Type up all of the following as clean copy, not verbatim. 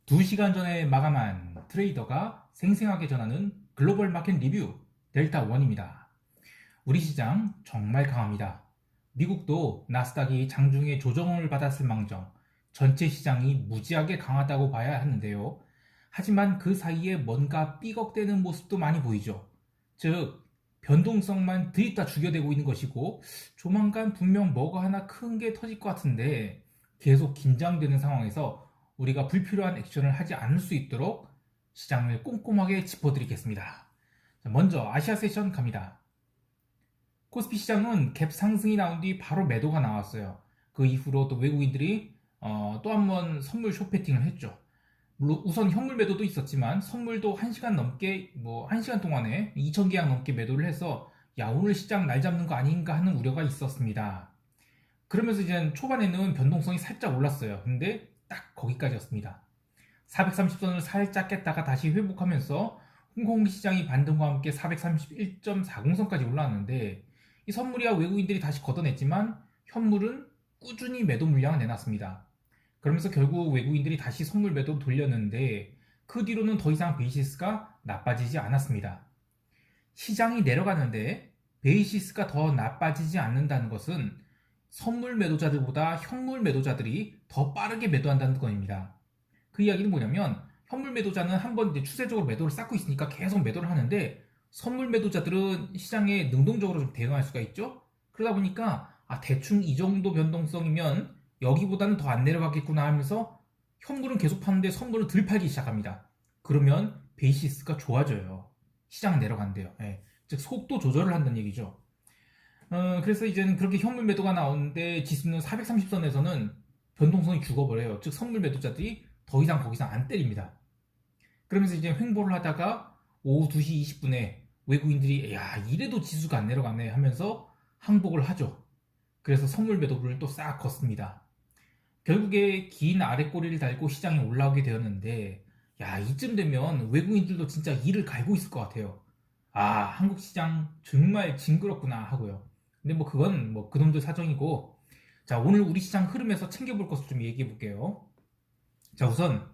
2시간 전에 마감한 트레이더가 생생하게 전하는 글로벌 마켓 리뷰 델타1입니다. 우리 시장 정말 강합니다. 미국도 나스닥이 장중에 조정을 받았을 망정 전체 시장이 무지하게 강하다고 봐야 하는데요. 하지만 그 사이에 뭔가 삐걱대는 모습도 많이 보이죠. 즉, 변동성만 들이다 죽여대고 있는 것이고 조만간 분명 뭐가 하나 큰 게 터질 것 같은데 계속 긴장되는 상황에서 우리가 불필요한 액션을 하지 않을 수 있도록 시장을 꼼꼼하게 짚어드리겠습니다. 먼저 아시아 세션 갑니다. 코스피 시장은 갭 상승이 나온 뒤 바로 매도가 나왔어요. 그 이후로 또 외국인들이 또 한 번 선물 쇼패팅을 했죠. 물론 우선 현물 매도도 있었지만 선물도 1시간 넘게 1시간 동안에 2,000계약 넘게 매도를 해서 야, 오늘 시장 날 잡는 거 아닌가 하는 우려가 있었습니다. 그러면서 이제 초반에는 변동성이 살짝 올랐어요. 근데 딱 거기까지였습니다. 430선을 살짝 깼다가 다시 회복하면서 홍콩 시장이 반등과 함께 431.40선까지 올라왔는데 이 선물이야 외국인들이 다시 걷어냈지만 현물은 꾸준히 매도 물량을 내놨습니다. 그러면서 결국 외국인들이 다시 선물 매도 돌렸는데 그 뒤로는 더 이상 베이시스가 나빠지지 않았습니다. 시장이 내려가는데 베이시스가 더 나빠지지 않는다는 것은 선물 매도자들보다 현물 매도자들이 더 빠르게 매도한다는 겁니다. 그 이야기는 뭐냐면 현물 매도자는 한번 추세적으로 매도를 쌓고 있으니까 계속 매도를 하는데 선물 매도자들은 시장에 능동적으로 좀 대응할 수가 있죠. 그러다 보니까 대충 이 정도 변동성이면 여기보다는 더 안 내려가겠구나 하면서 현물은 계속 파는데 선물을 덜 팔기 시작합니다. 그러면 베이시스가 좋아져요. 시장 내려간대요. 예. 즉 속도 조절을 한다는 얘기죠. 그래서 이제는 그렇게 현물 매도가 나오는데 지수는 430선에서는 변동성이 죽어버려요. 즉 선물 매도자들이 더 이상 거기서 안 때립니다. 그러면서 이제 횡보를 하다가 오후 2시 20분에 외국인들이 야, 이래도 지수가 안 내려가네 하면서 항복을 하죠. 그래서 선물 매도를 또 싹 걷습니다. 결국에 긴 아랫꼬리를 달고 시장에 올라오게 되었는데 야, 이쯤 되면 외국인들도 진짜 이를 갈고 있을 것 같아요. 한국 시장 정말 징그럽구나 하고요. 근데 그건 그놈들 사정이고, 자, 오늘 우리 시장 흐름에서 챙겨볼 것을 좀 얘기해 볼게요. 자, 우선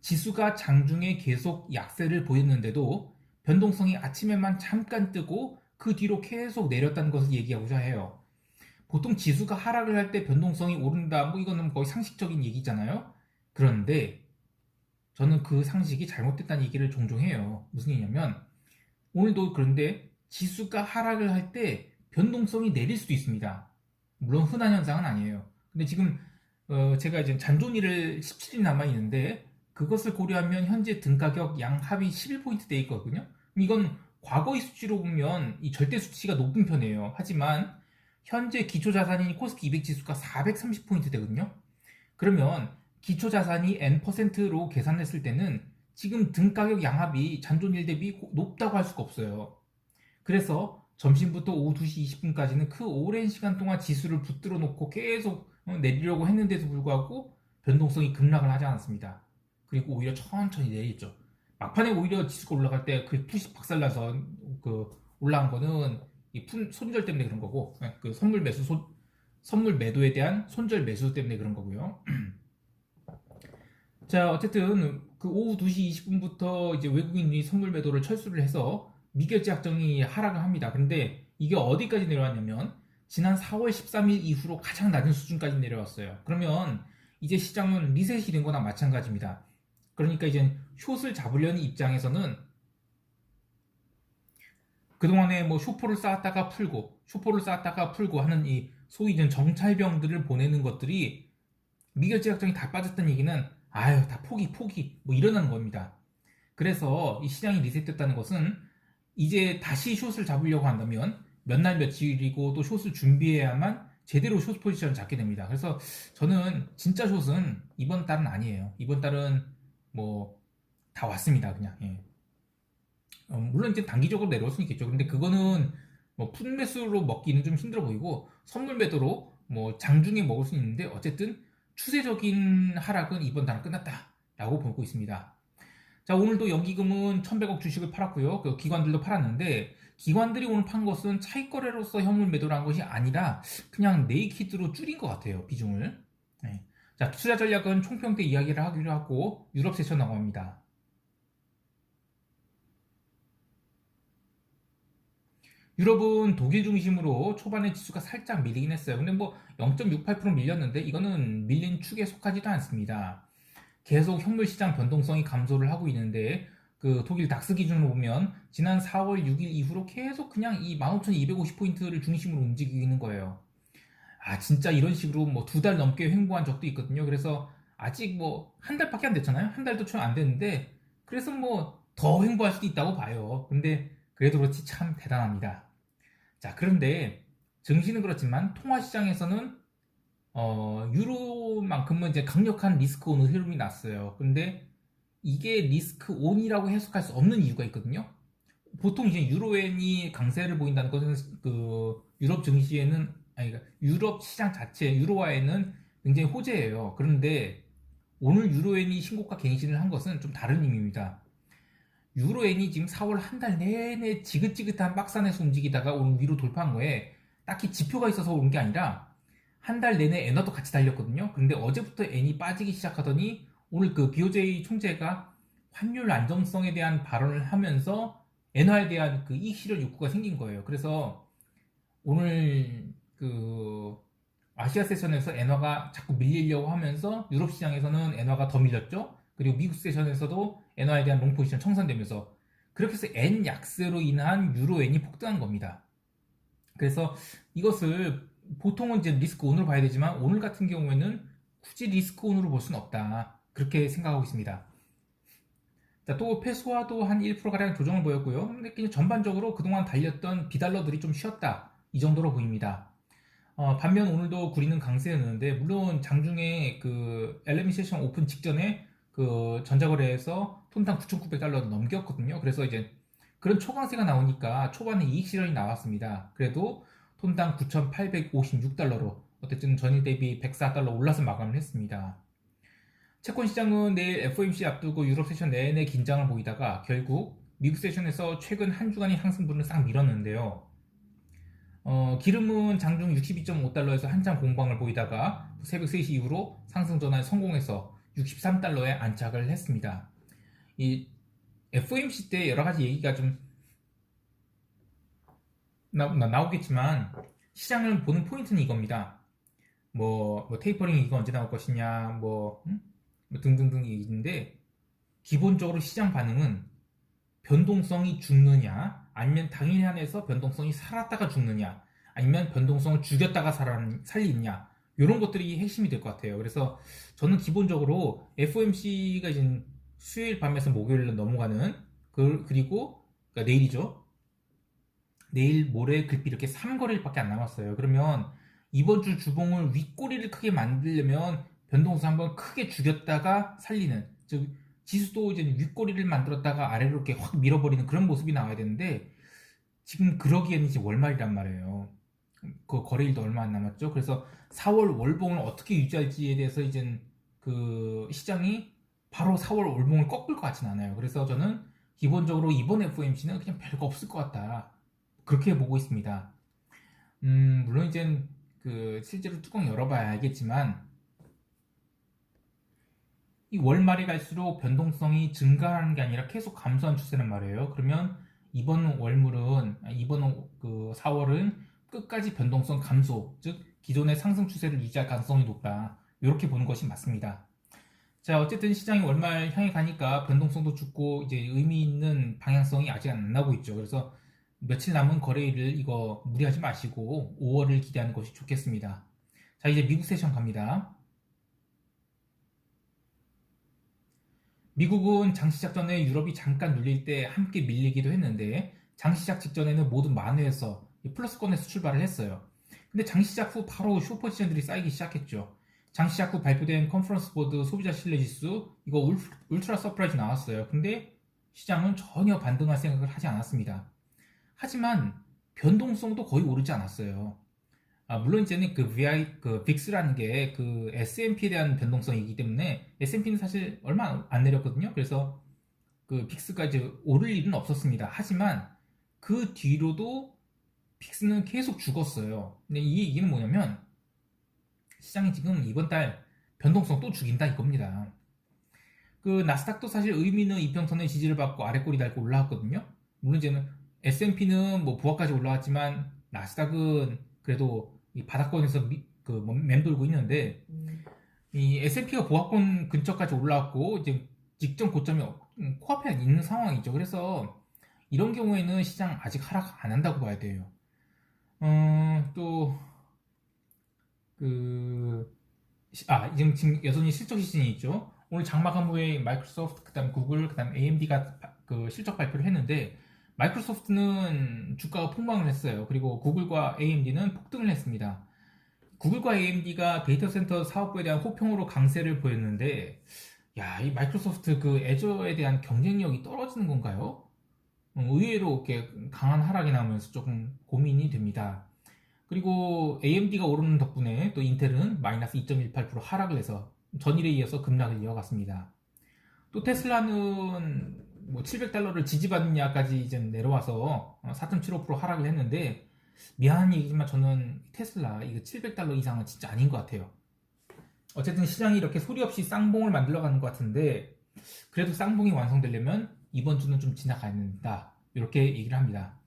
지수가 장중에 계속 약세를 보였는데도 변동성이 아침에만 잠깐 뜨고 그 뒤로 계속 내렸다는 것을 얘기하고자 해요. 보통 지수가 하락을 할 때 변동성이 오른다, 이거는 거의 상식적인 얘기잖아요. 그런데 저는 그 상식이 잘못됐다는 얘기를 종종 해요. 무슨 얘기냐면 오늘도 그런데 지수가 하락을 할 때 변동성이 내릴 수도 있습니다. 물론 흔한 현상은 아니에요. 근데 지금 제가 이제 잔존일을 17일 남아 있는데 그것을 고려하면 현재 등가격 양합이 11포인트 돼 있거든요. 이건 과거의 수치로 보면 이 절대 수치가 높은 편이에요. 하지만 현재 기초자산인 코스피 200 지수가 430포인트 되거든요. 그러면 기초자산이 N%로 계산했을 때는 지금 등가격 양합이 잔존일 대비 높다고 할 수가 없어요. 그래서 점심부터 오후 2시 20분까지는 그 오랜 시간 동안 지수를 붙들어 놓고 계속 내리려고 했는데도 불구하고 변동성이 급락을 하지 않았습니다. 그리고 오히려 천천히 내렸죠. 막판에 오히려 지수가 올라갈 때 그 푸시 박살나서 올라간 거는 이 손절 때문에 그런 거고, 그 선물 매도에 대한 손절 매수 때문에 그런 거고요. 자, 어쨌든 그 오후 2시 20분부터 이제 외국인이 선물 매도를 철수를 해서 미결제 약정이 하락을 합니다. 근데 이게 어디까지 내려왔냐면 지난 4월 13일 이후로 가장 낮은 수준까지 내려왔어요. 그러면 이제 시장은 리셋이 된 거나 마찬가지입니다. 그러니까 이제 숏을 잡으려는 입장에서는 그동안에 쇼포를 쌓았다가 풀고 하는 이 소위 이제 정찰병들을 보내는 것들이 미결제 약정이 다 빠졌다는 얘기는 다 포기 이러는 겁니다. 그래서 이 시장이 리셋됐다는 것은 이제 다시 숏을 잡으려고 한다면 몇 날 며칠이고 또 숏을 준비해야만 제대로 숏 포지션을 잡게 됩니다. 그래서 저는 진짜 숏은 이번 달은 아니에요. 이번 달은 다 왔습니다. 그냥. 예. 물론 이제 단기적으로 내려올 수는 있겠죠. 근데 그거는 풋 매수로 먹기는 좀 힘들어 보이고 선물 매도로 장중에 먹을 수 있는데 어쨌든 추세적인 하락은 이번 달은 끝났다라고 보고 있습니다. 자, 오늘도 연기금은 1100억 주식을 팔았고요. 그 기관들도 팔았는데 기관들이 오늘 판 것은 차익거래로서 현물 매도를 한 것이 아니라 그냥 네이키드로 줄인 것 같아요. 비중을. 네. 자, 투자 전략은 총평 때 이야기를 하기로 하고 유럽 세션 나옵니다. 유럽은 독일 중심으로 초반에 지수가 살짝 밀리긴 했어요. 근데 뭐 0.68% 밀렸는데 이거는 밀린 축에 속하지도 않습니다. 계속 현물 시장 변동성이 감소를 하고 있는데 그 독일 닥스 기준으로 보면 지난 4월 6일 이후로 계속 그냥 이 15,250포인트를 중심으로 움직이고 있는 거예요. 아, 진짜 이런 식으로 뭐 2달 넘게 횡보한 적도 있거든요. 그래서 아직 뭐 한 달밖에 안 됐잖아요. 한 달도 채 안 됐는데 그래서 뭐 더 횡보할 수도 있다고 봐요. 근데 그래도 그렇지 참 대단합니다. 자, 그런데 증시는 그렇지만 통화 시장에서는 유로만큼은 이제 강력한 리스크 온 흐름이 났어요. 근데 이게 리스크 온이라고 해석할 수 없는 이유가 있거든요. 보통 이제 유로엔이 강세를 보인다는 것은 그 유럽 증시에는 아니 그러니까 유럽 시장 자체 유로화에는 굉장히 호재예요. 그런데 오늘 유로엔이 신고가 갱신을 한 것은 좀 다른 의미입니다. 유로엔이 지금 4월 한 달 내내 지긋지긋한 박산에서 움직이다가 오늘 위로 돌파한 거에 딱히 지표가 있어서 온 게 아니라 한 달 내내 엔화도 같이 달렸거든요. 그런데 어제부터 엔이 빠지기 시작하더니 오늘 그 BOJ 총재가 환율 안정성에 대한 발언을 하면서 엔화에 대한 그 이익 실현 욕구가 생긴 거예요. 그래서 오늘 그 아시아 세션에서 엔화가 자꾸 밀리려고 하면서 유럽 시장에서는 엔화가 더 밀렸죠. 그리고 미국 세션에서도 엔화에 대한 롱 포지션 청산되면서 그렇게 해서 엔 약세로 인한 유로엔이 폭등한 겁니다. 그래서 이것을 보통은 이제 리스크 온으로 봐야 되지만 오늘 같은 경우에는 굳이 리스크 온으로 볼 수는 없다. 그렇게 생각하고 있습니다. 자, 또 페소화도 한 1%가량 조정을 보였고요. 근데 그냥 전반적으로 그동안 달렸던 비달러들이 좀 쉬었다. 이 정도로 보입니다. 반면 오늘도 구리는 강세였는데 물론 장중에 그 LME 세션 오픈 직전에 그 전자거래에서 톤당 9,900달러 넘겼거든요. 그래서 이제 그런 초강세가 나오니까 초반에 이익 실현이 나왔습니다. 그래도 톤당 9,856달러로 어쨌든 전일 대비 104달러 올라서 마감을 했습니다. 채권 시장은 내일 FOMC 앞두고 유럽 세션 내내 긴장을 보이다가 결국 미국 세션에서 최근 한 주간의 상승분을 싹 밀었는데요. 기름은 장중 62.5달러에서 한참 공방을 보이다가 새벽 3시 이후로 상승 전환에 성공해서 63달러에 안착을 했습니다. 이 FOMC 때 여러 가지 얘기가 좀 나오겠지만 시장을 보는 포인트는 이겁니다. 뭐 테이퍼링이 이거 언제 나올 것이냐, 뭐 등등등 얘기인데 기본적으로 시장 반응은 변동성이 죽느냐, 아니면 당일 한해서 변동성이 살았다가 죽느냐, 아니면 변동성을 죽였다가 살리느냐, 이런 것들이 핵심이 될 것 같아요. 그래서 저는 기본적으로 FOMC가 이제 수요일 밤에서 목요일로 넘어가는 그리고 그러니까 내일이죠. 내일 모레 글비 이렇게 3거래일밖에 안 남았어요. 그러면 이번 주 주봉을 윗꼬리를 크게 만들려면 변동성 한번 크게 죽였다가 살리는, 즉 지수도 이제 윗꼬리를 만들었다가 아래로 이렇게 확 밀어버리는 그런 모습이 나와야 되는데 지금 그러기에는 이제 월말이란 말이에요. 그 거래일도 얼마 안 남았죠. 그래서 4월 월봉을 어떻게 유지할지에 대해서 이제 그 시장이 바로 4월 월봉을 꺾을 것 같진 않아요. 그래서 저는 기본적으로 이번 FOMC는 그냥 별거 없을 것 같다. 그렇게 보고 있습니다. 물론 이제 그 실제로 뚜껑 열어봐야 알겠지만 이 월말이 갈수록 변동성이 증가하는 게 아니라 계속 감소한 추세란 말이에요. 그러면 이번 그 4월은 끝까지 변동성 감소, 즉 기존의 상승 추세를 유지할 가능성이 높다. 이렇게 보는 것이 맞습니다. 자, 어쨌든 시장이 월말 향해 가니까 변동성도 죽고 이제 의미 있는 방향성이 아직 안 나고 있죠. 그래서 며칠 남은 거래일을 이거 무리하지 마시고 5월을 기대하는 것이 좋겠습니다. 자, 이제 미국 세션 갑니다. 미국은 장시작 전에 유럽이 잠깐 눌릴 때 함께 밀리기도 했는데 장시작 직전에는 모두 만회해서 플러스권에서 출발을 했어요. 근데 장시작 후 바로 슈퍼시전들이 쌓이기 시작했죠. 장시작 후 발표된 컨퍼런스 보드 소비자 신뢰지수 이거 울트라 서프라이즈 나왔어요. 근데 시장은 전혀 반등할 생각을 하지 않았습니다. 하지만 변동성도 거의 오르지 않았어요. 물론 이제는 그 빅스라는 게 그 S&P에 대한 변동성이기 때문에 S&P는 사실 얼마 안 내렸거든요. 그래서 그 빅스가 이제 오를 일은 없었습니다. 하지만 그 뒤로도 빅스는 계속 죽었어요. 근데 이 얘기는 뭐냐면 시장이 지금 이번 달 변동성 또 죽인다 이겁니다. 그 나스닥도 사실 의미는 이평선의 지지를 받고 아래 꼬리 달고 올라왔거든요. 물론 이제는 S&P는 뭐 부하까지 올라왔지만 나스닥은 그래도 이 바닥권에서 맴돌고 있는데 이 S&P가 보합권 근처까지 올라왔고 이제 직전 고점이 코앞에 있는 상황이죠. 그래서 이런 경우에는 시장 아직 하락 안 한다고 봐야 돼요. 또 지금 여전히 실적 시즌이 있죠. 오늘 장마감 후에 마이크로소프트, 그다음 구글, 그다음 AMD가 그 실적 발표를 했는데 마이크로소프트는 주가가 폭망을 했어요. 그리고 구글과 AMD는 폭등을 했습니다. 구글과 AMD가 데이터 센터 사업부에 대한 호평으로 강세를 보였는데, 야, 이 마이크로소프트 그 애저에 대한 경쟁력이 떨어지는 건가요? 의외로 이렇게 강한 하락이 나오면서 조금 고민이 됩니다. 그리고 AMD가 오르는 덕분에 또 인텔은 마이너스 2.18% 하락을 해서 전일에 이어서 급락을 이어갔습니다. 또 테슬라는 뭐 700달러를 지지받느냐까지 이제 내려와서 4.75% 하락을 했는데, 미안한 얘기지만 저는 테슬라 이거 700달러 이상은 진짜 아닌 것 같아요. 어쨌든 시장이 이렇게 소리 없이 쌍봉을 만들어가는 것 같은데, 그래도 쌍봉이 완성되려면 이번 주는 좀 지나가야 된다, 이렇게 얘기를 합니다.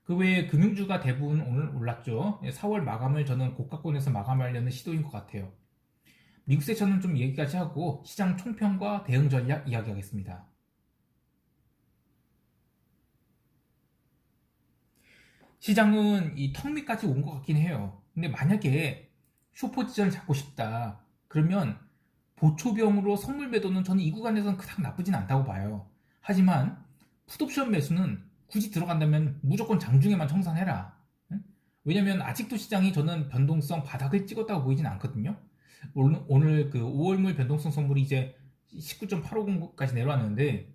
그 외에 금융주가 대부분 오늘 올랐죠. 4월 마감을 저는 고가권에서 마감하려는 시도인 것 같아요. 미국 세션은 좀 얘기까지 하고 시장 총평과 대응 전략 이야기하겠습니다. 시장은 이 턱 밑까지 온 것 같긴 해요. 근데 만약에 숏포지션을 잡고 싶다, 그러면 보초병으로 선물 매도는 저는 이 구간에서는 그닥 나쁘진 않다고 봐요. 하지만 풋옵션 매수는 굳이 들어간다면 무조건 장중에만 청산해라. 왜냐면 아직도 시장이 저는 변동성 바닥을 찍었다고 보이진 않거든요. 오늘 그 5월물 변동성 선물이 이제 19.850까지 내려왔는데,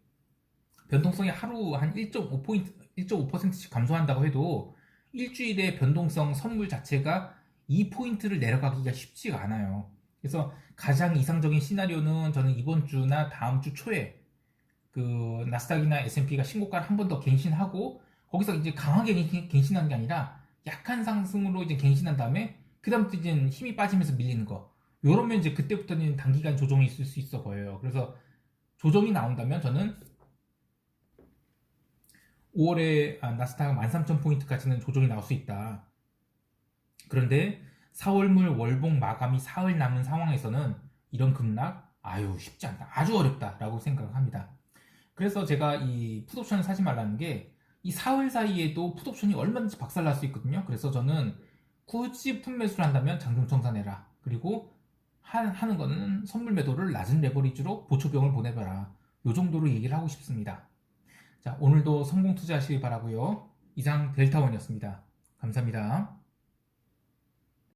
변동성이 하루 한 1.5%씩 감소한다고 해도 일주일의 변동성 선물 자체가 2포인트를 내려가기가 쉽지가 않아요. 그래서 가장 이상적인 시나리오는 저는 이번 주나 다음 주 초에 그 나스닥이나 S&P가 신고가를 한 번 더 갱신하고, 거기서 이제 강하게 갱신하는 게 아니라 약한 상승으로 이제 갱신한 다음에 그 다음부터 이제 힘이 빠지면서 밀리는 거, 요러면 이제 그때부터는 단기간 조정이 있을 수 있어 보여요. 그래서 조정이 나온다면 저는 5월에 나스닥 13,000포인트까지는 조정이 나올 수 있다. 그런데 4월물 월봉 마감이 사흘 남은 상황에서는 이런 급락 쉽지 않다, 아주 어렵다 라고 생각을 합니다. 그래서 제가 이 풋옵션을 사지 말라는 게, 이 사흘 사이에도 풋옵션이 얼마든지 박살날 수 있거든요. 그래서 저는 굳이 풋매수를 한다면 장중 청산해라. 그리고 하는 거는 선물 매도를 낮은 레버리지로 보초병을 보내봐라. 요 정도로 얘기를 하고 싶습니다. 자, 오늘도 성공 투자하시기 바라고요. 이상 델타원이었습니다. 감사합니다.